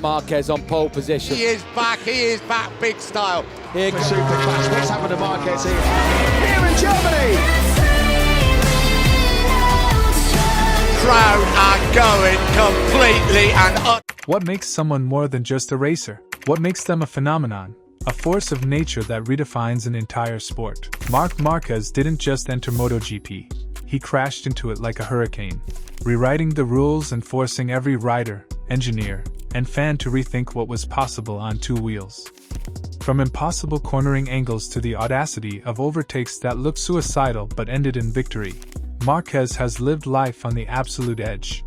Marquez on pole position. He is back big style. Here Super fast. What's happened to Marquez here? Here in Germany! Crowd are going completely and What makes someone more than just a racer? What makes them a phenomenon? A force of nature that redefines an entire sport. Marc Márquez didn't just enter MotoGP. He crashed into it like a hurricane, rewriting the rules and forcing every rider, engineer, and fan to rethink what was possible on two wheels. From impossible cornering angles to the audacity of overtakes that looked suicidal but ended in victory, Marquez has lived life on the absolute edge.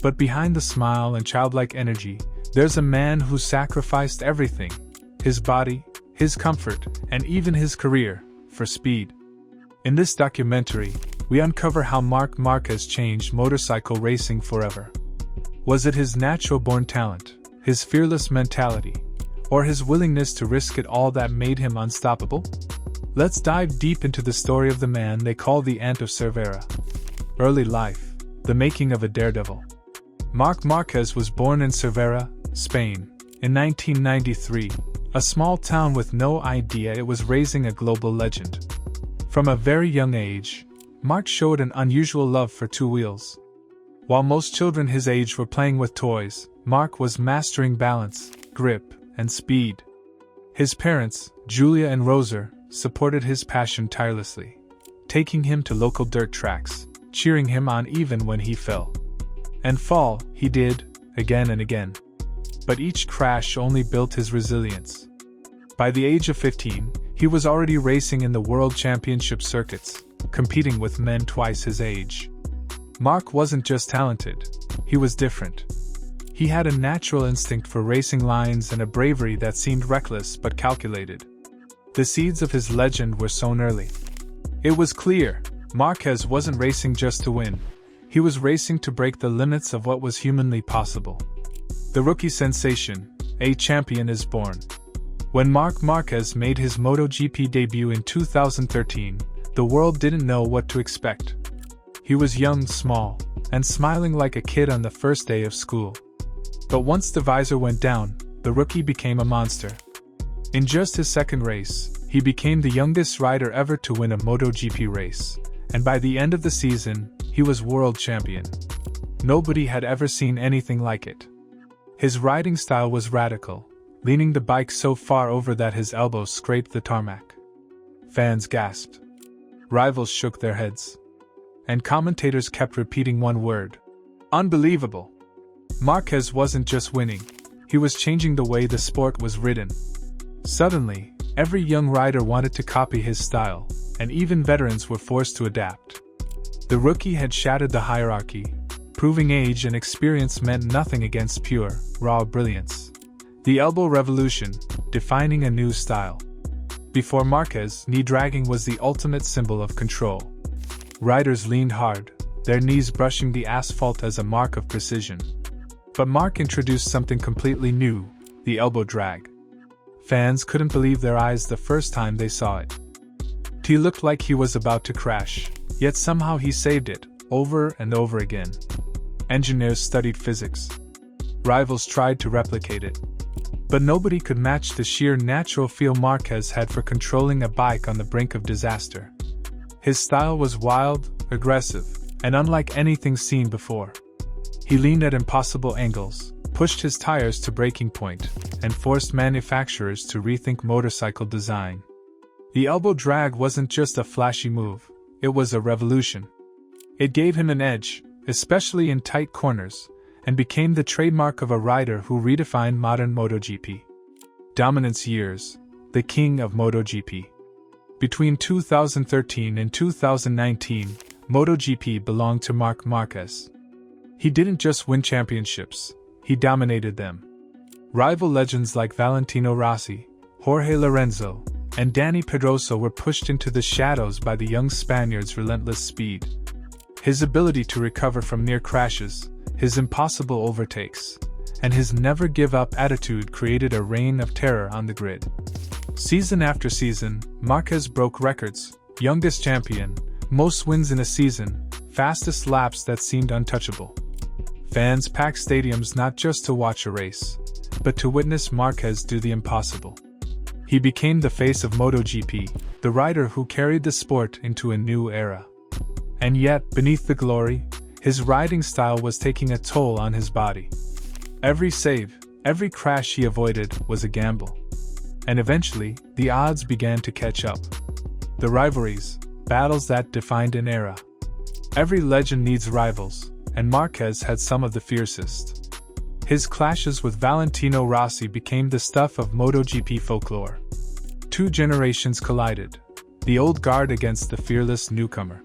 But behind the smile and childlike energy, there's a man who sacrificed everything: his body, his comfort, and even his career, for speed. In this documentary, we uncover how Marc Márquez changed motorcycle racing forever. Was it his natural-born talent, his fearless mentality, or his willingness to risk it all that made him unstoppable? Let's dive deep into the story of the man they call the Ant of Cervera. Early life, the making of a daredevil. Marc Márquez was born in Cervera, Spain, in 1993, a small town with no idea it was raising a global legend. From a very young age, Marc showed an unusual love for two wheels. While most children his age were playing with toys, Marc was mastering balance, grip, and speed. His parents, Julia and Roser, supported his passion tirelessly, taking him to local dirt tracks, cheering him on even when he fell. And fall, he did, again and again. But each crash only built his resilience. By the age of 15, he was already racing in the World Championship circuits, competing with men twice his age. Marc wasn't just talented, he was different. He had a natural instinct for racing lines and a bravery that seemed reckless but calculated. The seeds of his legend were sown early. It was clear, Marquez wasn't racing just to win. He was racing to break the limits of what was humanly possible. The rookie sensation, a champion is born. When Marc Márquez made his MotoGP debut in 2013, the world didn't know what to expect. He was young, small, and smiling like a kid on the first day of school. But once the visor went down, the rookie became a monster. In just his second race, he became the youngest rider ever to win a MotoGP race, and by the end of the season, he was world champion. Nobody had ever seen anything like it. His riding style was radical, leaning the bike so far over that his elbows scraped the tarmac. Fans gasped. Rivals shook their heads. And commentators kept repeating one word: unbelievable. Marquez wasn't just winning, he was changing the way the sport was ridden. Suddenly, every young rider wanted to copy his style, and even veterans were forced to adapt. The rookie had shattered the hierarchy, proving age and experience meant nothing against pure, raw brilliance. The elbow revolution, defining a new style. Before Marquez, knee dragging was the ultimate symbol of control. Riders leaned hard, their knees brushing the asphalt as a mark of precision. But Marc introduced something completely new, the elbow drag. Fans couldn't believe their eyes the first time they saw it. He looked like he was about to crash, yet somehow he saved it, over and over again. Engineers studied physics. Rivals tried to replicate it. But nobody could match the sheer natural feel Marquez had for controlling a bike on the brink of disaster. His style was wild, aggressive, and unlike anything seen before. He leaned at impossible angles, pushed his tires to breaking point, and forced manufacturers to rethink motorcycle design. The elbow drag wasn't just a flashy move, it was a revolution. It gave him an edge, especially in tight corners, and became the trademark of a rider who redefined modern MotoGP. Dominance years, the king of MotoGP. Between 2013 and 2019, MotoGP belonged to Marc Márquez. He didn't just win championships, he dominated them. Rival legends like Valentino Rossi, Jorge Lorenzo, and Dani Pedrosa were pushed into the shadows by the young Spaniard's relentless speed. His ability to recover from near crashes, his impossible overtakes, and his never-give-up attitude created a reign of terror on the grid. Season after season, Marquez broke records: youngest champion, most wins in a season, fastest laps that seemed untouchable. Fans packed stadiums not just to watch a race, but to witness Marquez do the impossible. He became the face of MotoGP, the rider who carried the sport into a new era. And yet, beneath the glory, his riding style was taking a toll on his body. Every save, every crash he avoided was a gamble. And eventually, the odds began to catch up. The rivalries, battles that defined an era. Every legend needs rivals, and Marquez had some of the fiercest. His clashes with Valentino Rossi became the stuff of MotoGP folklore. Two generations collided, the old guard against the fearless newcomer.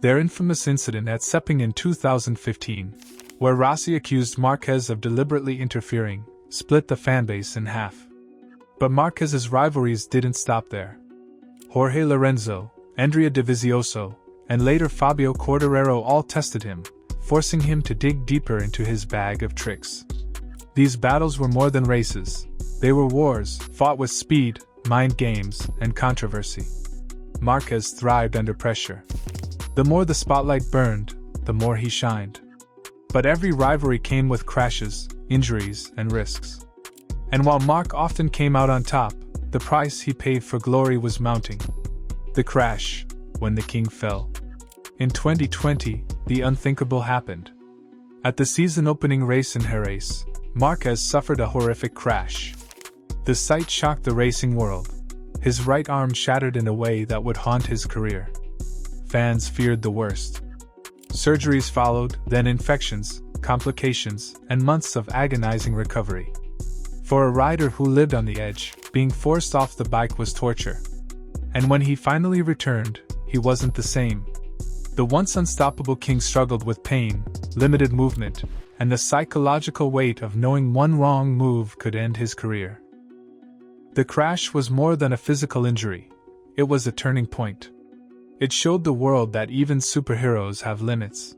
Their infamous incident at Sepang in 2015, where Rossi accused Marquez of deliberately interfering, split the fanbase in half. But Marquez's rivalries didn't stop there. Jorge Lorenzo, Andrea Dovizioso, and later Fabio Quartararo all tested him, forcing him to dig deeper into his bag of tricks. These battles were more than races. They were wars, fought with speed, mind games, and controversy. Marquez thrived under pressure. The more the spotlight burned, the more he shined. But every rivalry came with crashes, injuries, and risks. And while Marc often came out on top, the price he paid for glory was mounting. The crash, when the king fell. In 2020, the unthinkable happened. At the season-opening race in Jerez, Marquez suffered a horrific crash. The sight shocked the racing world. His right arm shattered in a way that would haunt his career. Fans feared the worst. Surgeries followed, then infections, complications, and months of agonizing recovery. For a rider who lived on the edge, being forced off the bike was torture. And when he finally returned, he wasn't the same. The once unstoppable king struggled with pain, limited movement, and the psychological weight of knowing one wrong move could end his career. The crash was more than a physical injury. It was a turning point. It showed the world that even superheroes have limits.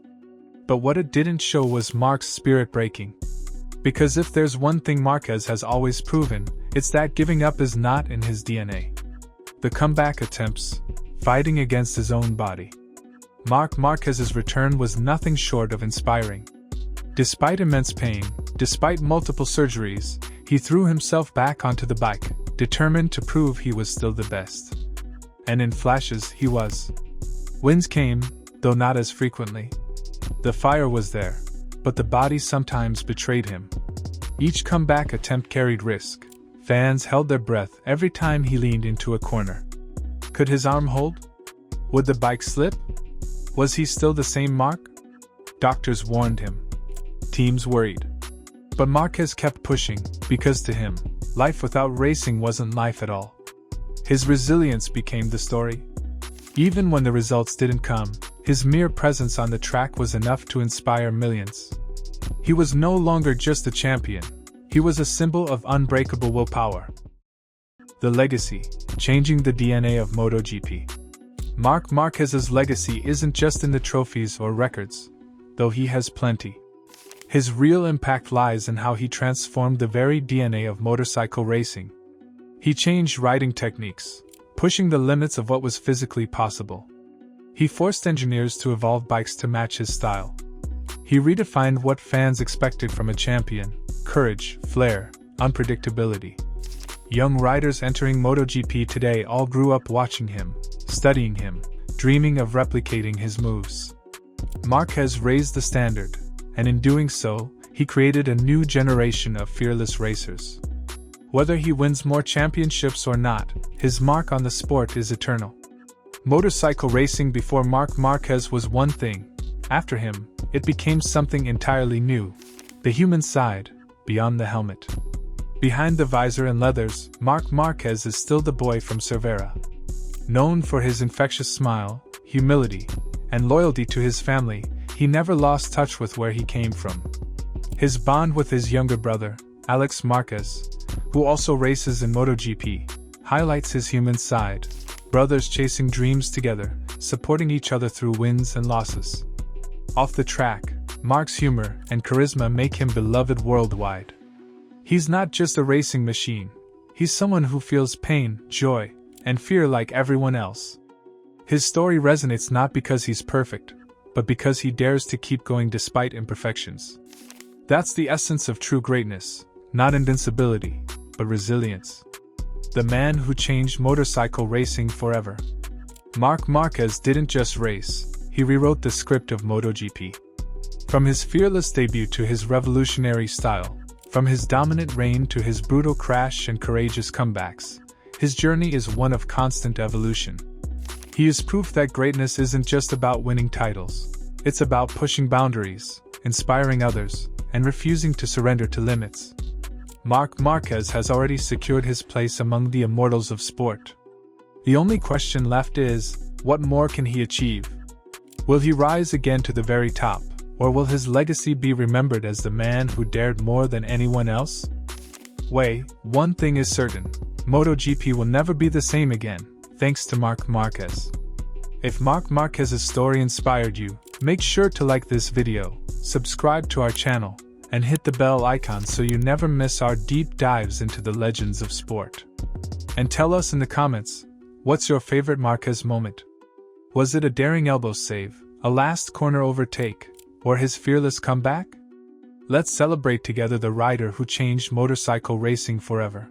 But what it didn't show was Marc's spirit breaking. Because if there's one thing Marquez has always proven, it's that giving up is not in his DNA. The comeback attempts, fighting against his own body. Marc Márquez's return was nothing short of inspiring. Despite immense pain, despite multiple surgeries, he threw himself back onto the bike, determined to prove he was still the best. And in flashes, he was. Wins came, though not as frequently. The fire was there, but the body sometimes betrayed him. Each comeback attempt carried risk. Fans held their breath every time he leaned into a corner. Could his arm hold? Would the bike slip? Was he still the same Marc? Doctors warned him. Teams worried. But Marquez kept pushing, because to him, life without racing wasn't life at all. His resilience became the story. Even when the results didn't come, his mere presence on the track was enough to inspire millions. He was no longer just a champion, he was a symbol of unbreakable willpower. The legacy, changing the DNA of MotoGP. Marc Márquez's legacy isn't just in the trophies or records, though he has plenty. His real impact lies in how he transformed the very DNA of motorcycle racing. He changed riding techniques, pushing the limits of what was physically possible. He forced engineers to evolve bikes to match his style. He redefined what fans expected from a champion: courage, flair, unpredictability. Young riders entering MotoGP today all grew up watching him, studying him, dreaming of replicating his moves. Marquez raised the standard, and in doing so, he created a new generation of fearless racers. Whether he wins more championships or not, his mark on the sport is eternal. Motorcycle racing before Marc Márquez was one thing. After him, it became something entirely new. The human side, beyond the helmet. Behind the visor and leathers, Marc Márquez is still the boy from Cervera. Known for his infectious smile, humility, and loyalty to his family, he never lost touch with where he came from. His bond with his younger brother, Alex Marquez, who also races in MotoGP, highlights his human side. Brothers chasing dreams together, supporting each other through wins and losses. Off the track, Marc's humor and charisma make him beloved worldwide. He's not just a racing machine, he's someone who feels pain, joy, and fear like everyone else. His story resonates not because he's perfect, but because he dares to keep going despite imperfections. That's the essence of true greatness, not invincibility, but resilience. The man who changed motorcycle racing forever. Marc Márquez didn't just race, he rewrote the script of MotoGP. From his fearless debut to his revolutionary style, from his dominant reign to his brutal crash and courageous comebacks, his journey is one of constant evolution. He is proof that greatness isn't just about winning titles. It's about pushing boundaries, inspiring others, and refusing to surrender to limits. Marc Márquez has already secured his place among the immortals of sport. The only question left is, what more can he achieve? Will he rise again to the very top, or will his legacy be remembered as the man who dared more than anyone else? One thing is certain, MotoGP will never be the same again, thanks to Marc Márquez. If Marc Márquez's story inspired you, make sure to like this video, subscribe to our channel, and hit the bell icon so you never miss our deep dives into the legends of sport. And tell us in the comments, what's your favorite Marquez moment? Was it a daring elbow save, a last corner overtake, or his fearless comeback? Let's celebrate together the rider who changed motorcycle racing forever.